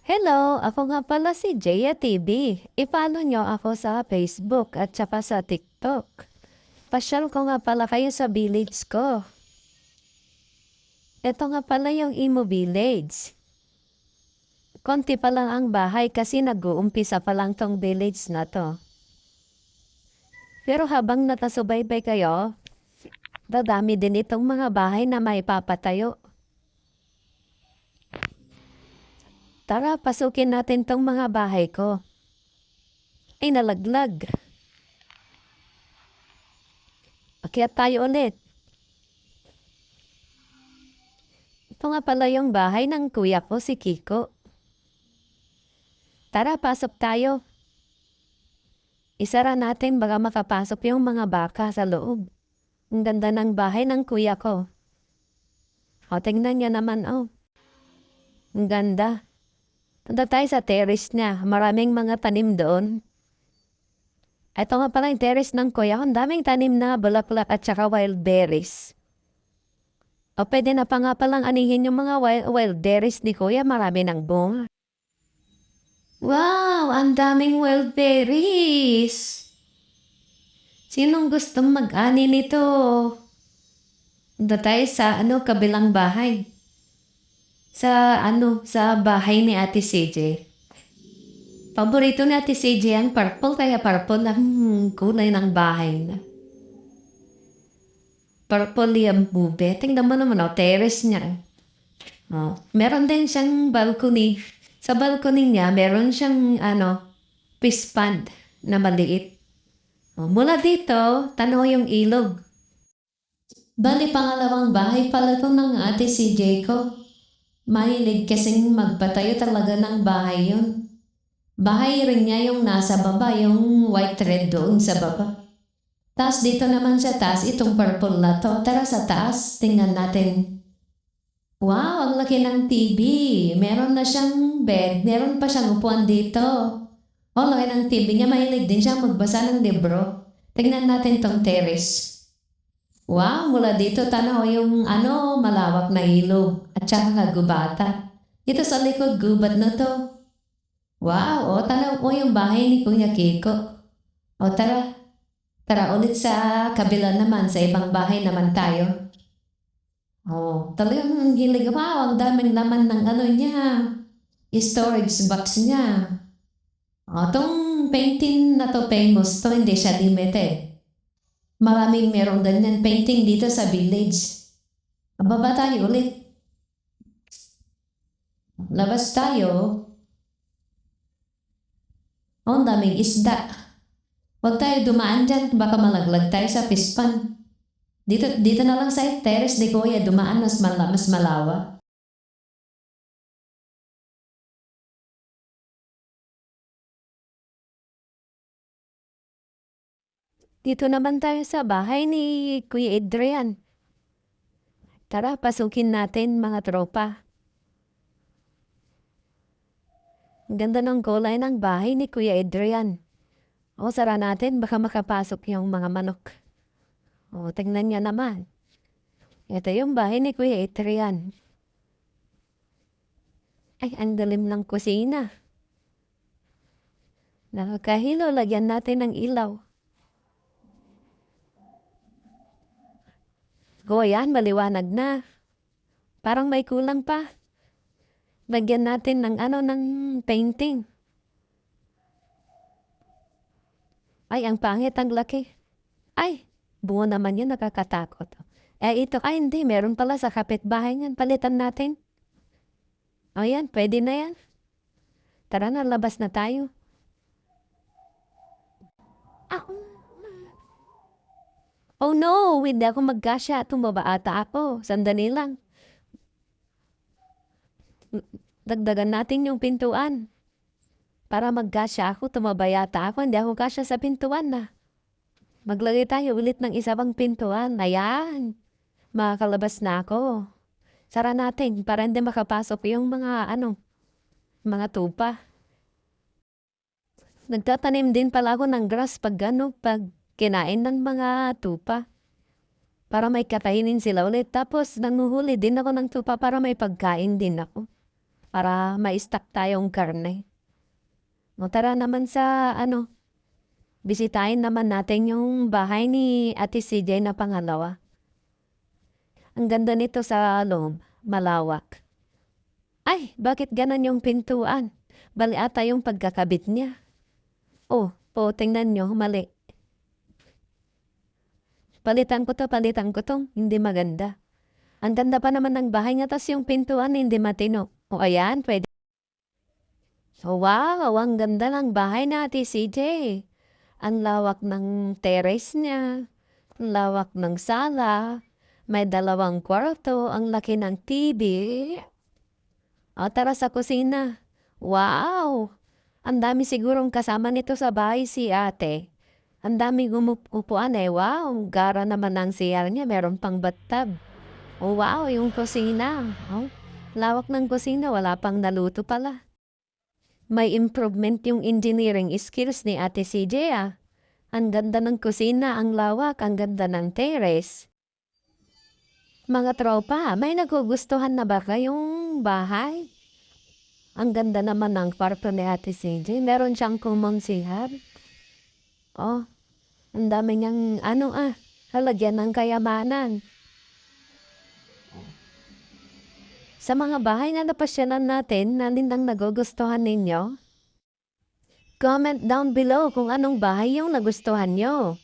Hello, ako nga pala si Jaya TV. I-follow nyo ako sa Facebook at saka sa TikTok. Pasyal ko nga pala kayo sa village ko. Ito nga pala yung Imo Village. Konti pa lang ang bahay kasi nag-uumpisa pa lang tong village na to. Pero habang natasubaybay kayo, dadami din itong mga bahay na may papatayo. Tara, pasukin natin tong mga bahay ko. Ay, nalaglag. Akyat tayo ulit. Ito nga pala yung bahay ng kuya ko, si Kiko. Tara, pasok tayo. Isara natin baka makapasok yung mga baka sa loob. Ang ganda ng bahay ng kuya ko. O, tingnan niya naman, oh. Ang ganda. Punta tayo sa terrace niya. Maraming mga tanim doon. Ito nga pala yung terrace ng kuya ko. Ang daming tanim na bulaklak at saka wild berries. O, pwede na pa nga palang anihin yung mga wild berries ni kuya. Marami ng bunga. Wow! Ang daming wild berries! Sinong gustong mag-ani nito? Punta tayo sa kabilang bahay. Sa bahay ni Ate CJ. Paborito ni Ate CJ ang purple, kaya purple ang kulay ng bahay na. Purple yung bube. Tingnan mo naman, terrace niya. Meron din siyang balcony. Sa balcony niya, meron siyang fish pond na maliit. Mula dito, tanaw yung ilog. Bali, pangalawang bahay pala ito ng Ate CJ ko. Mahilig kasing magpatayo talaga ng bahay yun. Bahay rin niya yung nasa baba, yung white red doon sa baba. Tapos dito naman sa taas, itong purple na to. Tara sa taas, tingnan natin. Wow, ang laki ng TV. Meron na siyang bed, meron pa siyang upuan dito. Laki ng TV niya, mahilig din siya magbasa ng libro. Tingnan natin tong terrace. Wow, mula dito tanaw yung malawak na ilog at saka kagubata. Dito sa likod, gubat na to. Wow, tanaw mo yung bahay ni Kuya Kiko. Tara. Tara ulit sa kabila naman, sa ibang bahay naman tayo. Talagang hilig. Wow, ang daming laman ng niya. Storage box niya. Tong painting na to famous to, hindi siya limited. Maraming merong ganyan painting dito sa village. Baba tayo ulit. Labas tayo. Ang daming isda. Huwag tayo dumaan dyan, baka malaglag tayo sa pispan. Dito na lang sa terrace ni Kuya, dumaan mas malawa. Dito naman tayo sa bahay ni Kuya Adrian. Tara, pasukin natin mga tropa. Ang ganda ng kulay ng bahay ni Kuya Adrian. Sara natin, baka makapasok yung mga manok. Tingnan niya naman. Ito yung bahay ni Kuya Adrian. Ay, ang dalim ng kusina. Nakakahilo, lagyan natin ng ilaw. Yan, maliwanag na. Parang may kulang pa. Lagyan natin ng ng painting. Ay, ang pangit, ang laki. Ay, buo naman yun, nakakatakot. Ito, hindi, meron pala sa kapitbahay niyan. Palitan natin. Yan, pwede na yan. Tara na, labas na tayo. Oh no, hindi ako magkasya. Tumaba ata ako. Sandali lang. Dagdagan natin yung pintuan. Para magkasya ako, tumaba yata ako. Hindi ako kasya sa pintuan na. Maglagay tayo ulit ng isa pang pintuan. Ayan. Makakalabas na ako. Sara natin para hindi makapasok yung mga tupa. Nagtatanim din pala ako ng grass pag kinain ng mga tupa. Para may kakainin sila ulit. Tapos nanguhuli din ako ng tupa para may pagkain din ako. para ma-stock tayong karne. O tara naman sa bisitahin naman natin yung bahay ni Ate CJ na pangalawa. Ang ganda nito sa loob, malawak. Ay, bakit ganon yung pintuan? Bali ata yung pagkakabit niya. Oh, tingnan nyo, mali. Palitan ko to, hindi maganda. Ang ganda pa naman ng bahay nga, tas yung pintuan hindi matino. O ayan, pwede. So, wow, ang ganda ng bahay na Ate CJ. Ang lawak ng terrace niya, ang lawak ng sala, may 2 kwarto, ang laki ng TV. O tara sa kusina. Wow! Ang dami sigurong kasama nito sa bahay si ate. Ang dami upuan eh. Wow! Gara naman ang CR niya. Meron pang bathtub. Oh, wow! Yung kusina. Oh, lawak ng kusina. Wala pang naluto pala. May improvement yung engineering skills ni Ate CJ ah. Ang ganda ng kusina, ang lawak, ang ganda ng terrace. Mga tropa, may nagugustuhan na ba kayong bahay? Ang ganda naman ng kwarto ni Ate CJ. Meron siyang common CR. Oh, ang dami niyang halagyan ng kayamanan. Sa mga bahay na napasyanan natin, alin ang nagugustuhan ninyo? Comment down below kung anong bahay yung nagustuhan nyo.